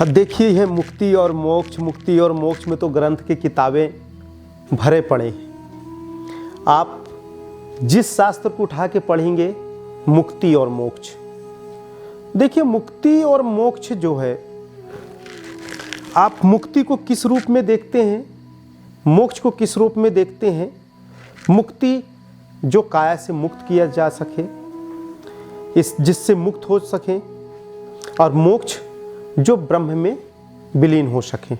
हाँ, देखिए यह मुक्ति और मोक्ष में तो ग्रंथ की किताबें भरे पड़े हैं। आप जिस शास्त्र को उठा के पढ़ेंगे मुक्ति और मोक्ष। देखिए मुक्ति और मोक्ष जो है, आप मुक्ति को किस रूप में देखते हैं, मोक्ष को किस रूप में देखते हैं। मुक्ति जो काया से मुक्त किया जा सके, जिससे मुक्त हो सके, और मोक्ष जो ब्रह्म में विलीन हो सके।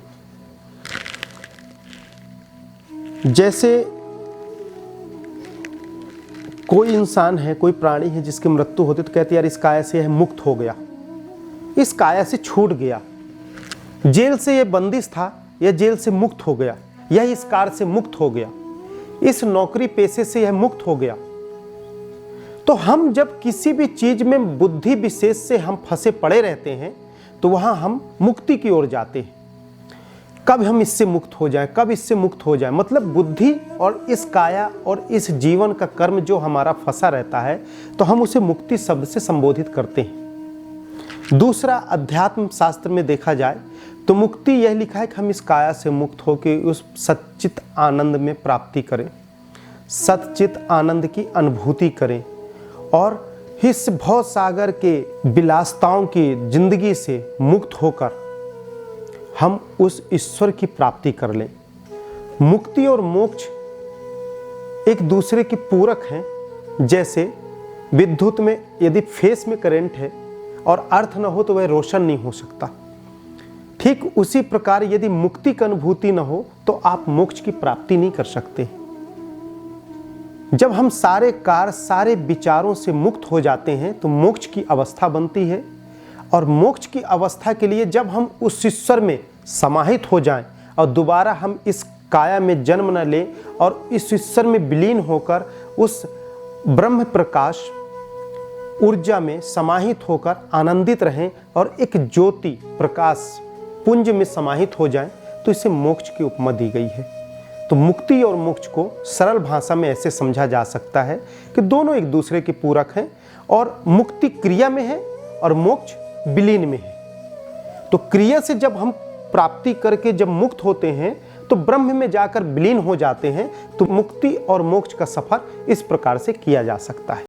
जैसे कोई इंसान है, कोई प्राणी है जिसकी मृत्यु होती तो कहते यार इस काया से यह मुक्त हो गया, इस काया से छूट गया, जेल से यह बंदिश था, यह जेल से मुक्त हो गया, यह इस कार से मुक्त हो गया, इस नौकरी पेशे से यह मुक्त हो गया। तो हम जब किसी भी चीज में बुद्धि विशेष से हम फंसे पड़े रहते हैं तो वहां हम मुक्ति की ओर जाते हैं। कब हम इससे मुक्त हो जाएं, कब इससे मुक्त हो जाएं, मतलब बुद्धि और इस काया और इस जीवन का कर्म जो हमारा फंसा रहता है तो हम उसे मुक्ति शब्द से संबोधित करते हैं। दूसरा, अध्यात्म शास्त्र में देखा जाए तो मुक्ति यह लिखा है कि हम इस काया से मुक्त होकर उस सच्चित आनंद में प्राप्ति करें, सच्चित आनंद की अनुभूति करें और इस भव सागर के विलासताओं की जिंदगी से मुक्त होकर हम उस ईश्वर की प्राप्ति कर लें। मुक्ति और मोक्ष एक दूसरे के पूरक हैं। जैसे विद्युत में यदि फेस में करंट है और अर्थ न हो तो वह रोशन नहीं हो सकता, ठीक उसी प्रकार यदि मुक्ति की अनुभूति न हो तो आप मोक्ष की प्राप्ति नहीं कर सकते। जब हम सारे कार्य, सारे विचारों से मुक्त हो जाते हैं तो मोक्ष की अवस्था बनती है। और मोक्ष की अवस्था के लिए जब हम उस ईश्वर में समाहित हो जाएं और दोबारा हम इस काया में जन्म न लें और इस ईश्वर में विलीन होकर उस ब्रह्म प्रकाश ऊर्जा में समाहित होकर आनंदित रहें और एक ज्योति प्रकाश पुंज में समाहित हो जाएं, तो इसे मोक्ष की उपमा दी गई है। तो मुक्ति और मोक्ष को सरल भाषा में ऐसे समझा जा सकता है कि दोनों एक दूसरे के पूरक हैं और मुक्ति क्रिया में है और मोक्ष विलीन में है। तो क्रिया से जब हम प्राप्ति करके जब मुक्त होते हैं तो ब्रह्म में जाकर विलीन हो जाते हैं। तो मुक्ति और मोक्ष का सफर इस प्रकार से किया जा सकता है।